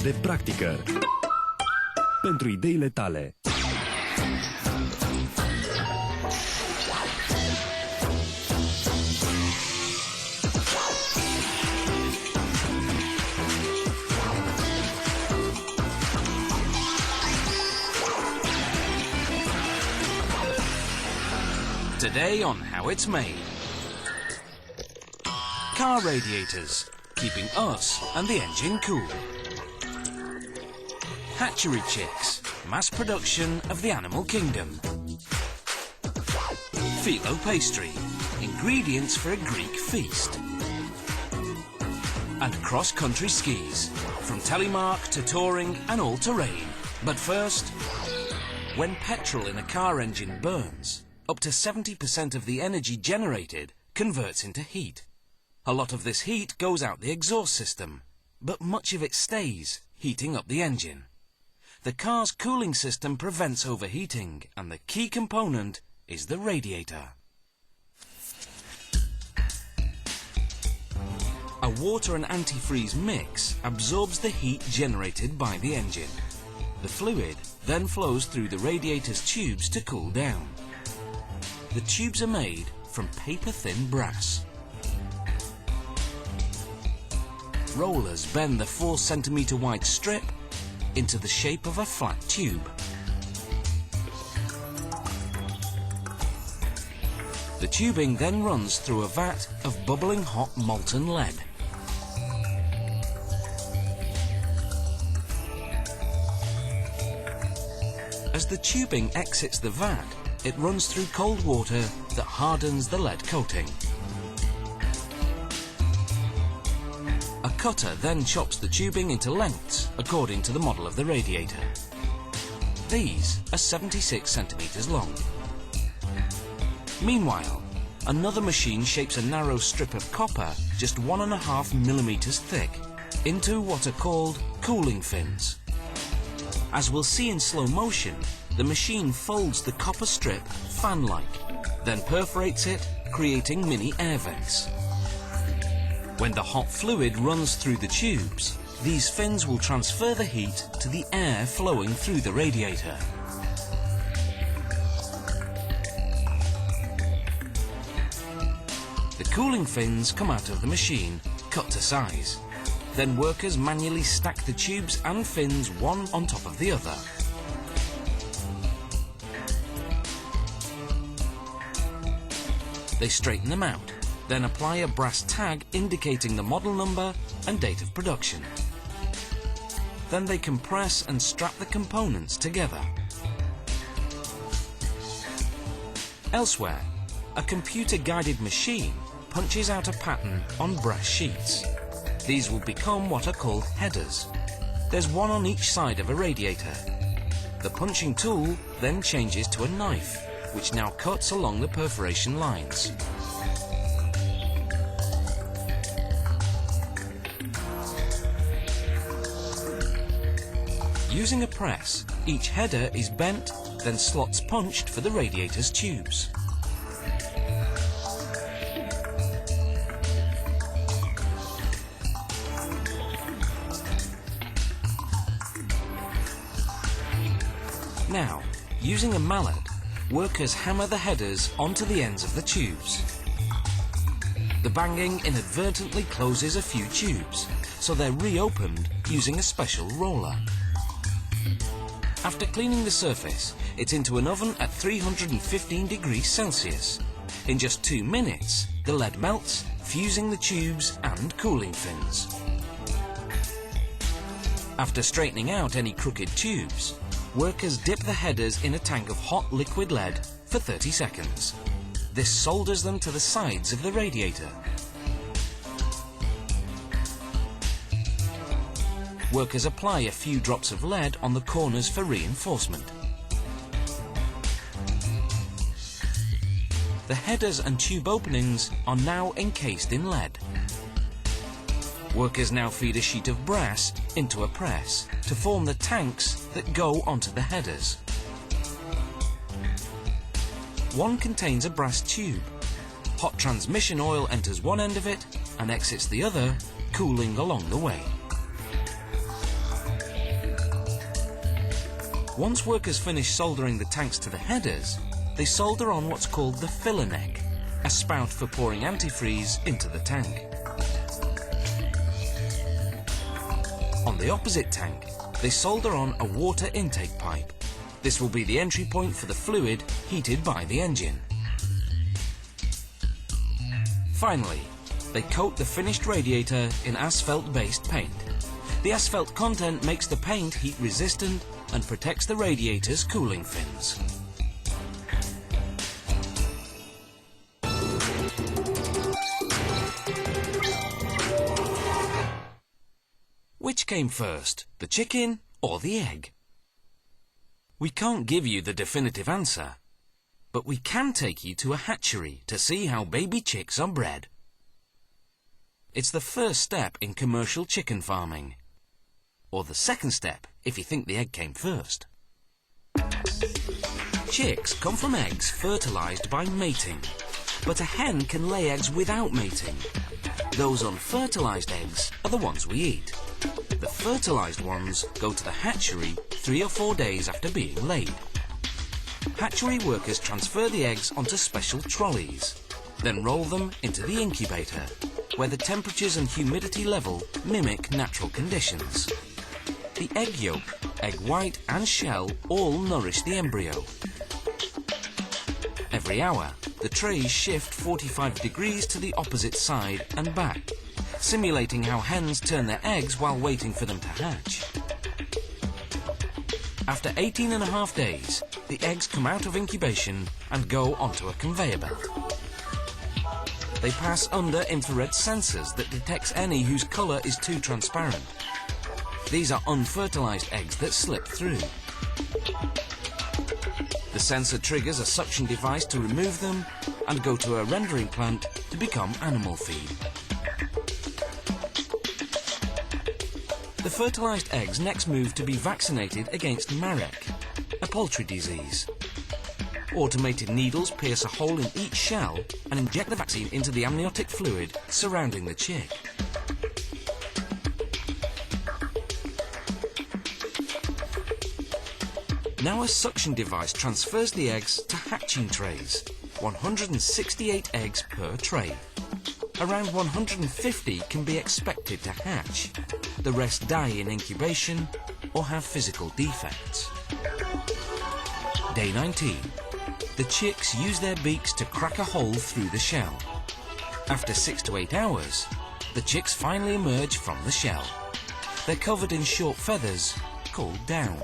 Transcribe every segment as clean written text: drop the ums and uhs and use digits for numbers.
de practică pentru ideile tale. Today on How It's Made. Car radiators, keeping us and the engine cool. Hatchery chicks, mass production of the animal kingdom. Phyllo pastry, ingredients for a Greek feast. And cross-country skis, from telemark to touring and all-terrain. But first, when petrol in a car engine burns, up to 70% of the energy generated converts into heat. A lot of this heat goes out the exhaust system, but much of it stays, heating up the engine. The car's cooling system prevents overheating, and the key component is the radiator. A water and antifreeze mix absorbs the heat generated by the engine. The fluid then flows through the radiator's tubes to cool down. The tubes are made from paper-thin brass. Rollers bend the 4 centimetre wide strip into the shape of a flat tube. The tubing then runs through a vat of bubbling hot molten lead. As the tubing exits the vat, it runs through cold water that hardens the lead coating. A cutter then chops the tubing into lengths according to the model of the radiator. These are 76 centimetres long. Meanwhile, another machine shapes a narrow strip of copper just 1.5 millimetres thick into what are called cooling fins. As we'll see in slow motion, the machine folds the copper strip fan-like, then perforates it, creating mini air vents. When the hot fluid runs through the tubes, these fins will transfer the heat to the air flowing through the radiator. The cooling fins come out of the machine, cut to size. Then workers manually stack the tubes and fins one on top of the other. They straighten them out, then apply a brass tag indicating the model number and date of production. Then they compress and strap the components together. Elsewhere, a computer-guided machine punches out a pattern on brass sheets. These will become what are called headers. There's one on each side of a radiator. The punching tool then changes to a knife, which now cuts along the perforation lines. Using a press, each header is bent, then slots punched for the radiator's tubes. Now, using a mallet, workers hammer the headers onto the ends of the tubes. The banging inadvertently closes a few tubes, so they're reopened using a special roller. After cleaning the surface, it's into an oven at 315 degrees Celsius. In just 2 minutes, the lead melts, fusing the tubes and cooling fins. After straightening out any crooked tubes, workers dip the headers in a tank of hot liquid lead for 30 seconds. This solders them to the sides of the radiator. Workers apply a few drops of lead on the corners for reinforcement. The headers and tube openings are now encased in lead. Workers now feed a sheet of brass into a press to form the tanks that go onto the headers. One contains a brass tube. Hot transmission oil enters one end of it and exits the other, cooling along the way. Once workers finish soldering the tanks to the headers, they solder on what's called the filler neck, a spout for pouring antifreeze into the tank. On the opposite tank, they solder on a water intake pipe. This will be the entry point for the fluid heated by the engine. Finally, they coat the finished radiator in asphalt-based paint. The asphalt content makes the paint heat-resistant and protects the radiator's cooling fins. Which came first, the chicken or the egg? We can't give you the definitive answer, but we can take you to a hatchery to see how baby chicks are bred. It's the first step in commercial chicken farming, or the second step if you think the egg came first. Chicks come from eggs fertilized by mating, but a hen can lay eggs without mating. Those unfertilized eggs are the ones we eat. The fertilized ones go to the hatchery 3 or 4 days after being laid. Hatchery workers transfer the eggs onto special trolleys, then roll them into the incubator, where the temperatures and humidity level mimic natural conditions. The egg yolk, egg white and shell all nourish the embryo. Every hour, the trays shift 45 degrees to the opposite side and back, simulating how hens turn their eggs while waiting for them to hatch. After 18.5 days, the eggs come out of incubation and go onto a conveyor belt. They pass under infrared sensors that detects any whose colour is too transparent. These are unfertilized eggs that slip through. The sensor triggers a suction device to remove them and go to a rendering plant to become animal feed. The fertilized eggs next move to be vaccinated against Marek, a poultry disease. Automated needles pierce a hole in each shell and inject the vaccine into the amniotic fluid surrounding the chick. Now a suction device transfers the eggs to hatching trays, 168 eggs per tray. Around 150 can be expected to hatch. The rest die in incubation or have physical defects. Day 19. The chicks use their beaks to crack a hole through the shell. After 6 to 8 hours, the chicks finally emerge from the shell. They're covered in short feathers called down.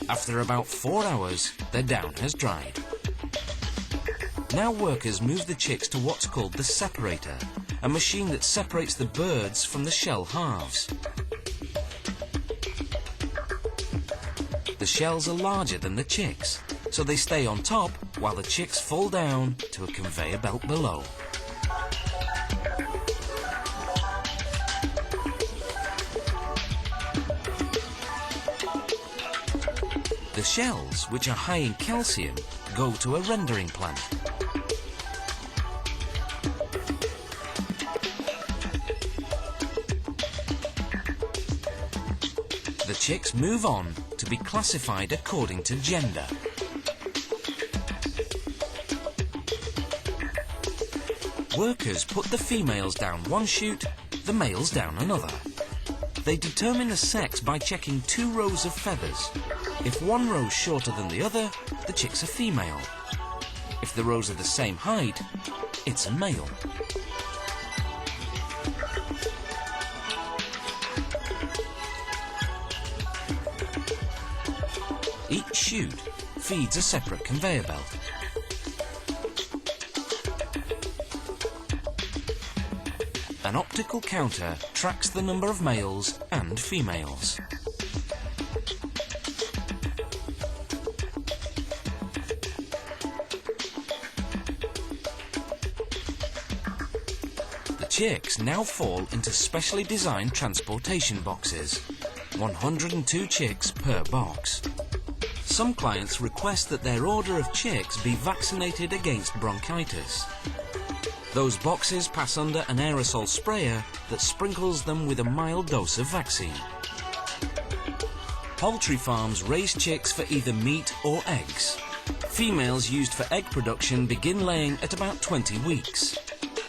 After about 4 hours, their down has dried. Now workers move the chicks to what's called the separator, a machine that separates the birds from the shell halves. The shells are larger than the chicks, so they stay on top while the chicks fall down to a conveyor belt below. The shells, which are high in calcium, go to a rendering plant. The chicks move on to be classified according to gender. Workers put the females down one chute, the males down another. They determine the sex by checking 2 rows of feathers. If one row's shorter than the other, the chick's a female. If the rows are the same height, it's a male. Each chute feeds a separate conveyor belt. An optical counter tracks the number of males and females. The chicks now fall into specially designed transportation boxes, 102 chicks per box. Some clients request that their order of chicks be vaccinated against bronchitis. Those boxes pass under an aerosol sprayer that sprinkles them with a mild dose of vaccine. Poultry farms raise chicks for either meat or eggs. Females used for egg production begin laying at about 20 weeks,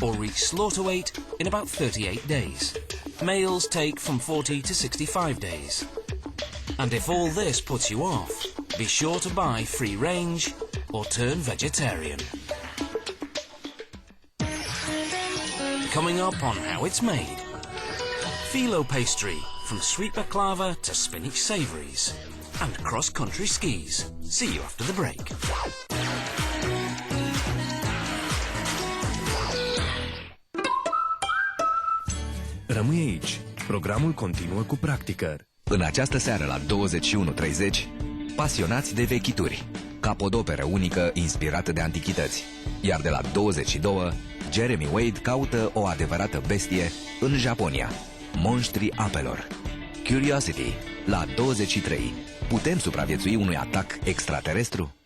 or reach slaughter weight in about 38 days. Males take from 40 to 65 days. And if all this puts you off, be sure to buy free range or turn vegetarian. Coming up on how it's made. Phyllo pastry, from sweet baklava to spinach savouries. And cross-country skis. See you after the break. Rămâi aici. Programul continuă cu practică. În această seară la 21:30, pasionați de vechituri, capodoperă unică inspirată de antichități. Iar de la 22, Jeremy Wade caută o adevărată bestie în Japonia, monștrii apelor. Curiosity, la 23. Putem supraviețui unui atac extraterestru?